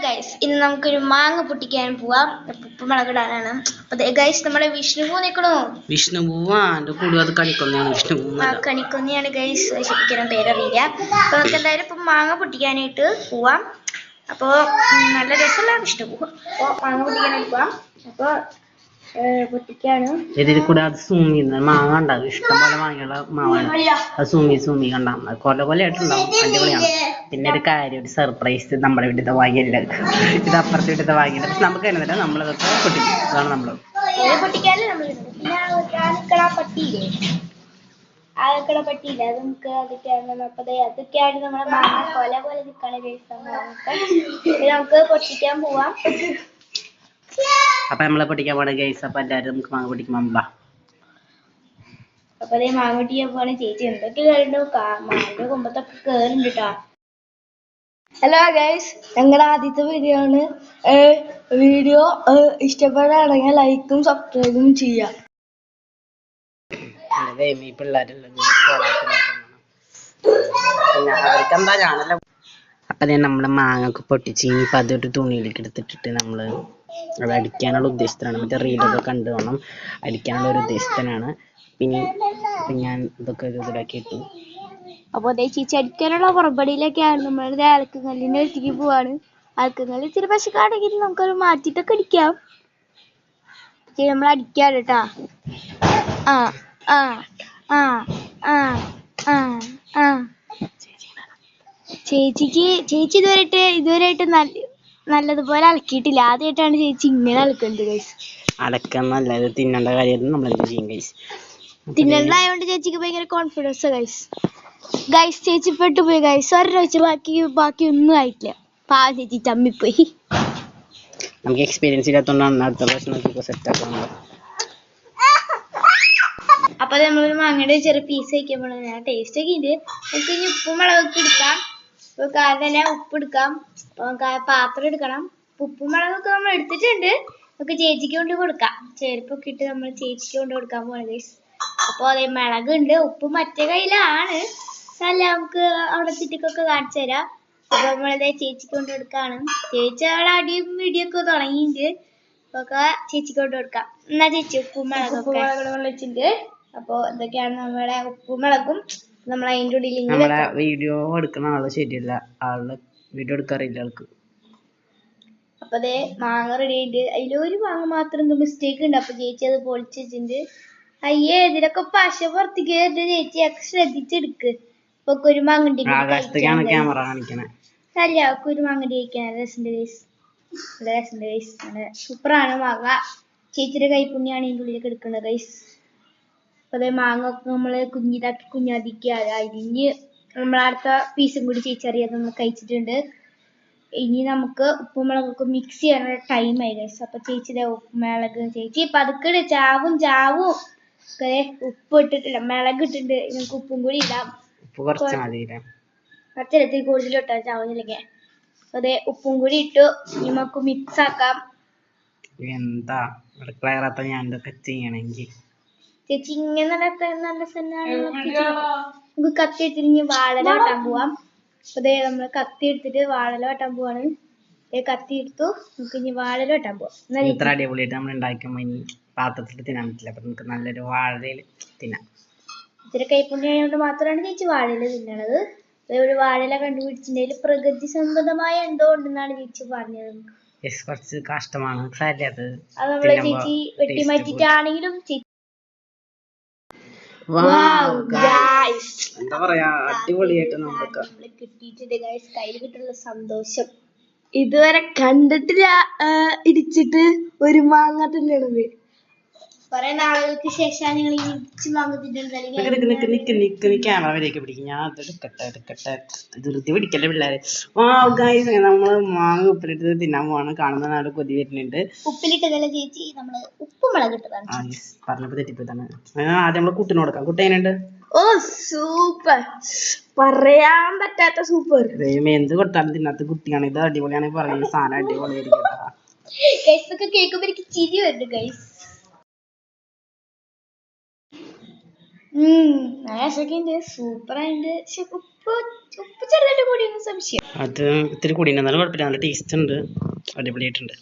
Guys, ഇന്ന് നമുക്കൊരു മാങ്ങ പൊട്ടിക്കാൻ പോവാം. ഉപ്പുമുളകിടാനാണ്. അപ്പൊ ഗൈസ്, നമ്മുടെ വിഷ്ണുപൂ നിൽക്കണോ? കണിക്കൊന്നയാണ് ഗൈസ്, ശരിക്കും പേരറിയില്ല. അപ്പൊ നമുക്ക് എന്തായാലും ഇപ്പൊ മാങ്ങ പൊട്ടിക്കാനായിട്ട് പോവാം. അപ്പൊ നല്ല രസമുള്ള വിഷ്ണുപൂ. അപ്പൊ മാങ്ങ പൊട്ടിക്കാനായിട്ട് പോവാം. അപ്പൊ പൊട്ടിക്കാണ്. ഇതിൽ കൂടെ അത് സൂമി മാങ്ങ ഉണ്ടാകും, ഇഷ്ടംപോലെ മാങ്ങയുള്ള മാവാണ്. അത് സൂമി കണ്ടാൽ കൊല ആയിട്ടുണ്ടാവും, അടിപൊളിയാണ്. പിന്നെ ഒരു കാര്യം, ഒരു സർപ്രൈസ് നമ്മുടെ വീട്ടിലത്തെ വാങ്ങിയില്ല, ഇത് അപ്പുറത്തെ വീട്ടിലത്തെ വാങ്ങിയില്ല. പക്ഷെ നമുക്ക് എന്നില്ല, നമ്മളതൊക്കെ പൊട്ടിക്കും. അതാണ് നമ്മൾ പൊട്ടിക്കാനും നമ്മൾ. പിന്നെ ആകക്കട പട്ടിയില്ല, അത് നമുക്ക് അതൊക്കെയാണ്. അപ്പൊ അതൊക്കെയാണ് നമ്മളെ മാങ്ങ കൊല പോലെ നിൽക്കണ ദിവസം. നമുക്ക് പൊട്ടിക്കാൻ പോവാം. അപ്പൊ നമ്മളെ പൊട്ടിക്കാൻ പോണ ഗൈസ്. അപ്പൊ എല്ലാവരും നമുക്ക് മാങ്ങ പൊട്ടിക്കുമ്പോ അപ്പൊ അതേ മാങ്ങ പൊട്ടിക്കാൻ പോണ ചേച്ചി എന്തൊക്കെ കേട്ടോ, മാങ്ങ കൊമ്പത്തൊക്കെ കേറുണ്ട് കേട്ടോ. ഹലോ ഗൈസ്, ഞങ്ങളുടെ ആദ്യത്തെ വീഡിയോ ഇഷ്ടപ്പെടാണെങ്കിൽ ലൈക്കും സബ്സ്ക്രൈബും ചെയ്യാം. അപ്പൊ നമ്മള് മാങ്ങൊക്കെ പൊട്ടിച്ച് ഇനിയിപ്പൊ അതൊരു തുണിയിലേക്ക് എടുത്തിട്ടിട്ട് നമ്മള് അത് അടിക്കാനുള്ള ഉദ്ദേശത്തിലാണ്. മറ്റേ റീലൊക്കെ കണ്ടു വേണം അടിക്കാനുള്ള ഒരു ഉദ്ദേശത്തിനാണ്. പിന്നെ ഞാൻ ഇതൊക്കെ ഇതിലാക്കി ഇട്ടു. അപ്പൊ അതേ ചേച്ചി അടിക്കാനുള്ള പുറപ്പടിയിലൊക്കെയാണ്. നമ്മളുടെ അലക്കുകല്ലിന്റെ അടുത്തേക്ക് പോവാണ്. അലക്കങ്കല്ല് ഇച്ചിരി പശക്കാണെങ്കിൽ നമുക്കത് മാറ്റിട്ടൊക്കെ അടിക്കാം. നമ്മൾ അടിക്കാറ് കേട്ടാ. ആ ആ ആ ആ ആ ആ ചേച്ചി ഇതുവരെയായിട്ട് നല്ലതുപോലെ അലക്കിയിട്ടില്ല. ആദ്യമായിട്ടാണ് ചേച്ചി ഇങ്ങനെ അലക്കുന്നത് ഗൈസ്. അലക്കുന്നല്ല, ഇത് തിന്നേണ്ട കാര്യമായിരുന്നു. നമ്മൾ എന്ത് ചെയ്യും ഗൈസ്? തിന്നണ്ടായോണ്ട് ചേച്ചിക്ക് ഭയങ്കര കോൺഫിഡൻസ് ഗൈസ്. ചേച്ചി പെട്ടുപോയി ഗൈസ്. ഒരാഴ്ച ബാക്കി ഒന്നും ആയിട്ടില്ല. പാവം ചേച്ചി ചമ്മിപ്പോയി. നമുക്ക് എക്സ്പീരിയൻസ് ഇല്ലാത്തതുകൊണ്ടാണ്. അടുത്ത പ്രാവശ്യം നമുക്ക് സെറ്റ് ആക്കുന്നത്. അപ്പൊ നമ്മളൊരു മാങ്ങയുടെ ചെറിയ പീസ് വയ്ക്കാൻ പോണത്. ഞാൻ ടേസ്റ്റ് ഒക്കെ ഉണ്ട്. നമുക്ക് ഇനി ഉപ്പും മുളകൊക്കെ എടുക്കാം. ഇപ്പൊ തന്നെ ഉപ്പ് എടുക്കാം, പാത്രം എടുക്കണം. ഉപ്പും മുളകൊക്കെ നമ്മൾ എടുത്തിട്ടുണ്ട്. നമുക്ക് ചേച്ചിക്ക് കൊണ്ട് കൊടുക്കാം. ചെരുപ്പൊക്കെ ഇട്ട് നമ്മൾ ചേച്ചിക്ക് കൊണ്ട് കൊടുക്കാൻ പോണത്. അപ്പൊ അതേ മുളകുണ്ട്, ഉപ്പ് മറ്റേ കയ്യിലാണ്. നല്ല നമുക്ക് അവിടെ ചുറ്റിക്കൊക്കെ കാണിച്ചു തരാം. അപ്പൊ നമ്മളതേ ചേച്ചിക്ക് കൊണ്ട് കൊടുക്കാണ്. ചേച്ചി അവിടെ അടിയും ഇടിയൊക്കെ തുടങ്ങിയിട്ടുണ്ട്. അപ്പൊ ചേച്ചിക്ക് കൊണ്ട് കൊടുക്കാം. എന്നാ ചേച്ചി ഉപ്പും മുളകൊക്കെ വെച്ചിട്ടുണ്ട്. അപ്പൊ ഇതൊക്കെയാണ് നമ്മുടെ ഉപ്പും മുളകും. നമ്മൾ അതിൻ്റെ ഉള്ളിൽ നമ്മളെ വീഡിയോ എടുക്കുന്ന ആള് ശരിയല്ല, ആളുടെ വീഡിയോ എടുക്കാറില്ല ആൾക്ക്. അപ്പൊ അതേ മാങ്ങ റെഡി ആയിട്ട് അതിലൊരു മാങ്ങ മാത്രം എന്തോ മിസ്റ്റേക്ക് ഉണ്ട്. അപ്പൊ ചേച്ചി അത് പൊളിച്ച് വെച്ചിട്ടുണ്ട്. അയ്യേ, ഇതിലൊക്കെ പശ പുറത്തേക്ക് ചേച്ചി ഒക്കെ ശ്രദ്ധിച്ചെടുക്ക്. ഇപ്പൊ കുരുമാങ്ങണ്ടി അല്ല, കുരുമാങ്ങണ്ടി കഴിക്കാൻ രസമുണ്ട് ഗൈസ്. നല്ല രസമുണ്ട് ഗൈസ്. നല്ല സൂപ്പറാണ് മാങ്ങ. ചേച്ചിയുടെ കൈപ്പുണ്യാണ് ഇതിൻ്റെ ഉള്ളിലേക്ക് എടുക്കുന്നത് ഗൈസ്. അപ്പൊ അതേ മാങ്ങ ഒക്കെ നമ്മള് കുഞ്ഞാതിക്ക് അരിഞ്ഞ് നമ്മളടുത്ത പീസും കൂടി ചേച്ചി അറിയാതെ നമ്മൾ കഴിച്ചിട്ടുണ്ട്. ഇനി നമുക്ക് ഉപ്പും മുളകൊക്കെ മിക്സ് ചെയ്യാനുള്ള ടൈമായി ഗൈസ്. അപ്പൊ ചേച്ചിയുടെ മുളക് ചേച്ചി പതുക്കെ ചാവും ഉപ്പ് ഇട്ടിട്ടില്ല, മുളക് ഇട്ടിട്ടുണ്ട്. നമുക്ക് ഉപ്പും കൂടി ഇടാം. കുറച്ചിടത്തിൽ കൂടുതൽ ഇട്ടാ ചാവുന്നില്ലെങ്കിൽ. അതെ ഉപ്പും കൂടി ഇട്ടു. നമുക്ക് മിക്സ് ആക്കാം. എന്താ ഞാൻ ഇതൊക്കെ ചെയ്യണമെങ്കിൽ ചേച്ചി ഇങ്ങനെ നമുക്ക് കത്തി എടുത്തിട്ട് വാഴല വെട്ടാൻ പോവാം. അതെ നമ്മൾ കത്തി എടുത്തിട്ട് വാഴല വെട്ടാൻ പോവാണ്. കത്തി എടുത്തു, നമുക്ക് ഇനി വാഴല വെട്ടാൻ പോവാം. ഇത്ര അടിപൊളിയായിട്ട് നമ്മൾ ഉണ്ടാക്കുമ്പോ ഇനി പാത്രത്തിൽ തിന്നാൻ പറ്റില്ല. അപ്പൊ നമുക്ക് നല്ലൊരു വാഴയില് തിന്നാം. ഇത്തിരി കൈപ്പുണ്യായതുകൊണ്ട് മാത്രമാണ് ചേച്ചി വാഴയില തിന്നണത്. ഒരു വാഴയില കണ്ടുപിടിച്ചിട്ടുണ്ടെങ്കിൽ പ്രകൃതി സംബന്ധമായ എന്തോ ഉണ്ടെന്നാണ് ചേച്ചി പറഞ്ഞത്. കുറച്ച് കഷ്ടമാണ് അത് നമ്മളെ ചേച്ചി വെട്ടിമാറ്റിട്ടാണെങ്കിലും എന്താ പറയാ, അടിപൊളിയായിട്ട് നമ്മള് കിട്ടിയിട്ടുണ്ട് ഗൈസ്. കയ്യിൽ കിട്ടുള്ള സന്തോഷം ഇതുവരെ കണ്ടിട്ടില്ല. ഇടിച്ചിട്ട് ഒരു മാങ്ങ തിന്നണത് കുറെ നാളുകൾക്ക് ശേഷമാണ് നിങ്ങൾ ഇടിച്ച് മാങ്ങ തിന്നുന്നത്. ക്യാമറയിലേക്ക് പിടിക്കും. ഞാൻ എടുക്കട്ടെ ധൃതി പിടിക്കല്ലേ പിള്ളേരെ. നമ്മള് മാങ്ങ ഉപ്പിലിട്ട് തിന്നാൻ പോവാണ്. കാണുന്ന നാട് കൊതി വരുന്നുണ്ട്. ഉപ്പിലിട്ടതല്ല ചേച്ചി, നമ്മള് ഉപ്പും മുളക് ഇട്ടതാണ്. പറഞ്ഞപ്പോ തെറ്റിപ്പോയിട്ടാണ്. ആദ്യം നമ്മള് കുട്ടിന് കൊടുക്കാം. കുട്ടി എങ്ങനെയുണ്ട്? ഓ സൂപ്പർ, പറയാൻ പറ്റാത്ത സൂപ്പർ. എന്ത് കൊടുത്താലും തിന്നാത്ത കുട്ടിയാണ്. ഇത് അടിപൊളിയാണ് പറയുന്നത്. സാധനം അടിപൊളിയായിരിക്കും. കേൾക്കുമ്പോ എനിക്ക് ചിരി വരുന്നുണ്ട് ഗൈസ്. നല്ല രസമൊക്കെ ഉണ്ട്, സൂപ്പർ ആയിട്ട്. പക്ഷെ ഉപ്പ് ഉപ്പ് ചെറുതായിട്ട് കൂടിയൊന്നും സംശയം. അത് ഇത്തിരി കൂടി എന്നാലും കുഴപ്പമില്ല, നല്ല ടേസ്റ്റ് ഉണ്ട്, അടിപൊളിയായിട്ടുണ്ട്.